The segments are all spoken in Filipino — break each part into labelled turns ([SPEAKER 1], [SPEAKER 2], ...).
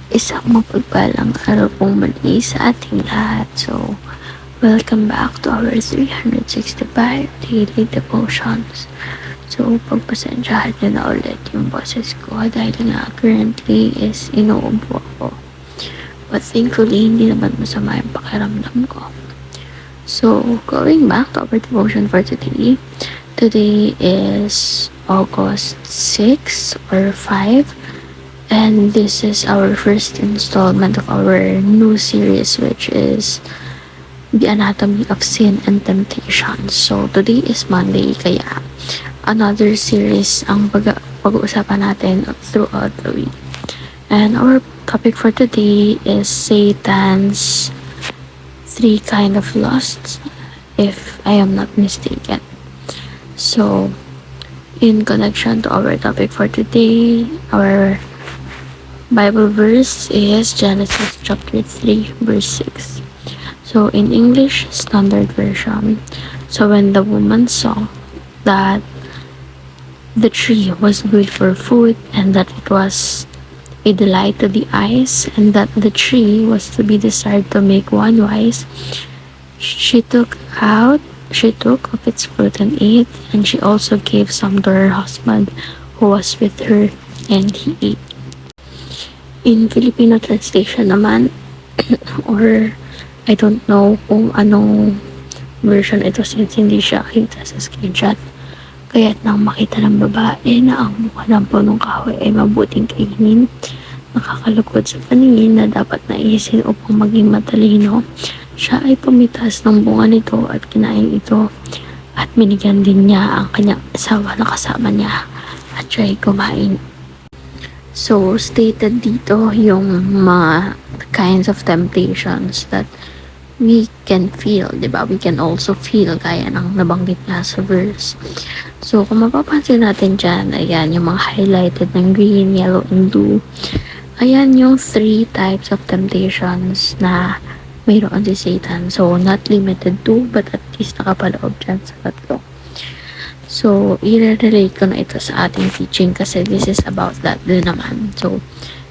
[SPEAKER 1] Isang mapagpalang araw pong muli sa ating lahat. So, welcome back to our 365 daily devotions. So, pagpasensyahan nyo na ulit yung boses ko dahil nga currently is inuubo ako. But thankfully, hindi naman masama yung pakiramdam ko. So, going back to our devotion for today. Today is August 6 or 5. And this is our first installment of our new series, which is The Anatomy of Sin and Temptation. So, today is Monday, kaya another series ang pag-uusapan natin throughout the week. And our topic for today is Satan's three kind of lusts, if I am not mistaken. So, in connection to our topic for today, our Bible verse is Genesis chapter 3 verse 6. So in English Standard Version, so when the woman saw that the tree was good for food and that it was a delight to the eyes and that the tree was to be desired to make one wise, she took of its fruit and ate, and she also gave some to her husband who was with her, and he ate. In Filipino translation naman, or I don't know kung anong version ito since hindi siya kita sa screenshot. Kaya't nang makita ng babae na ang bunga ng punong kahoy ay mabuting kainin, nakakalugod sa paningin na dapat naisin upang maging matalino, siya ay pumitas ng bunga nito at kinain ito, at binigyan din niya ang kanyang asawa na kasama niya, at siya ay kumain. So, stated dito yung mga kinds of temptations that we can feel, diba? We can also feel gaya ng nabanggit nga sa verse. So, kung mapapansin natin dyan, ayan, yung mga highlighted ng green, yellow, and blue. Ayan yung three types of temptations na mayroon si Satan. So, not limited to, but at least nakapaloob dyan sa tatlo. So, i-relate ko na ito sa ating teaching kasi this is about that din naman. So,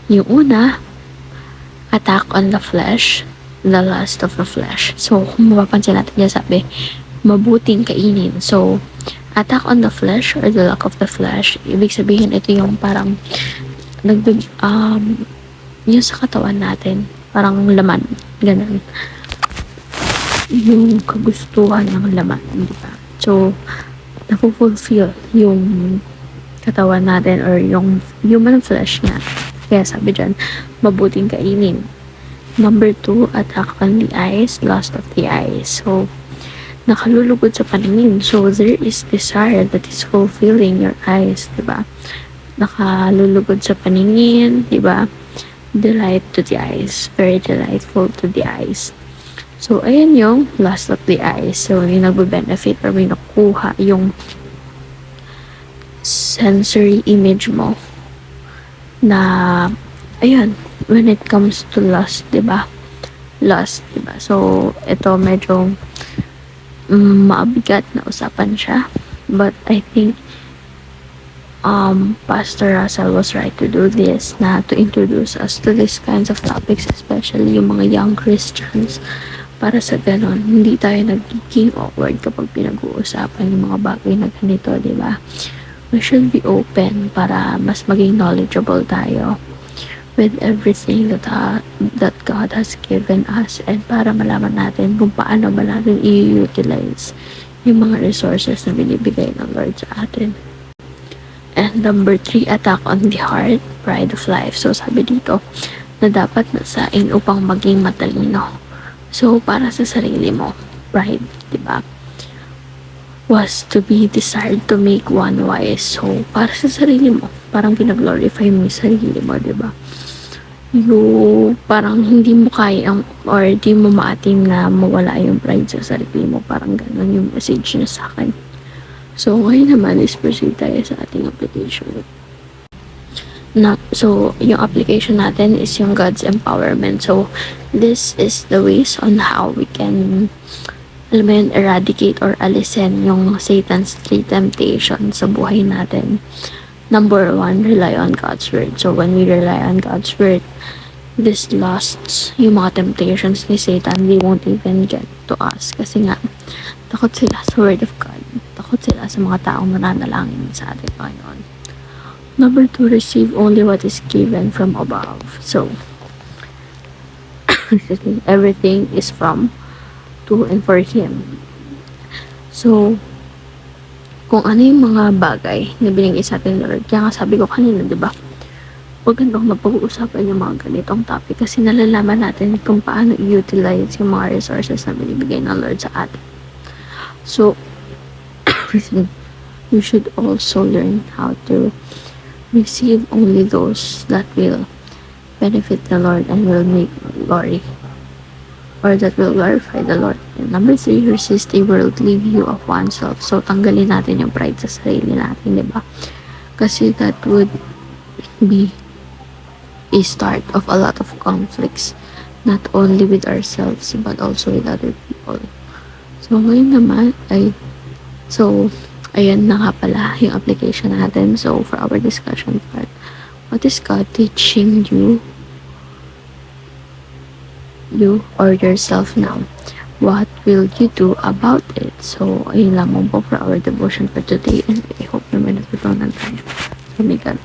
[SPEAKER 1] yung una, attack on the flesh, the lust of the flesh. So, kung mapapansin natin dyan, sabi, mabuting kainin. So, attack on the flesh or the lack of the flesh, ibig sabihin ito yung parang yung sa katawan natin, parang laman, ganun. Yung kagustuhan ng laman, di ba? So, napufulfill yung katawan natin or yung human flesh niya. Kaya sabi dyan, mabuting kainin. Number 2, attack on the eyes, lust of the eyes. So, nakalulugod sa paningin. So, there is desire that is fulfilling your eyes, diba? Nakalulugod sa paningin, diba? Delight to the eyes. Very delightful to the eyes. So, ayan yung lust of the eyes. So, yung nagbe-benefit or may nakuha yung sensory image mo na, ayan, when it comes to lust, diba? Lust, diba? So, ito medyo maabigat na usapan siya. But, I think, Pastor Russell was right to do this, na to introduce us to these kinds of topics, especially yung mga young Christians. Para sa ganon, hindi tayo nagiging awkward kapag pinag-uusapan yung mga bagay na ganito, di ba? We should be open para mas maging knowledgeable tayo with everything that God has given us, and para malaman natin kung paano ba natin i-utilize yung mga resources na binibigay ng Lord sa atin. And number 3, attack on the heart, pride of life. So, sabi dito na dapat nasain upang maging matalino. So, para sa sarili mo, pride, diba? Was to be desired to make one wise. So, para sa sarili mo, parang pinaglorify mo yung sarili mo, diba? Yung parang hindi mo kaya or di mo maatim na mawala yung pride sa sarili mo. Parang ganun yung message niya sa akin. So, ngayon naman is proceed tayo sa ating application. So, yung application natin is yung God's empowerment. So, this is the ways on how we can, alam mo yun, eradicate or alisin yung Satan's three temptations sa buhay natin. Number 1, rely on God's word. So, when we rely on God's word, these lusts, yung mga temptations ni Satan, they won't even get to us. Kasi nga, takot sila sa Word of God. Takot sila sa mga taong nananalangin sa ating Panginoon. Number 2, receive only what is given from above. So, everything is from, to, and for Him. So, kung ano yung mga bagay na binigay sa atin ng Lord, kaya nga sabi ko kanina, di ba? Huwag ganitong mapag-uusapan yung mga ganitong topic kasi nalalaman natin kung paano i-utilize yung mga resources na binibigay ng Lord sa atin. So, you should also learn how to receive only those that will benefit the Lord and will make glory, or that will glorify the Lord. And number 3, resist a worldly view of oneself. So, tanggalin natin yung pride sa sarili natin, di ba? Kasi that would be a start of a lot of conflicts, not only with ourselves, but also with other people. So, ngayon naman ay, ayan na nga pala yung application natin. So, for our discussion part, what is God teaching you or yourself now? What will you do about it? So, ayun lamang po for our devotion for today, and I hope na may natutunan tayo. So, may God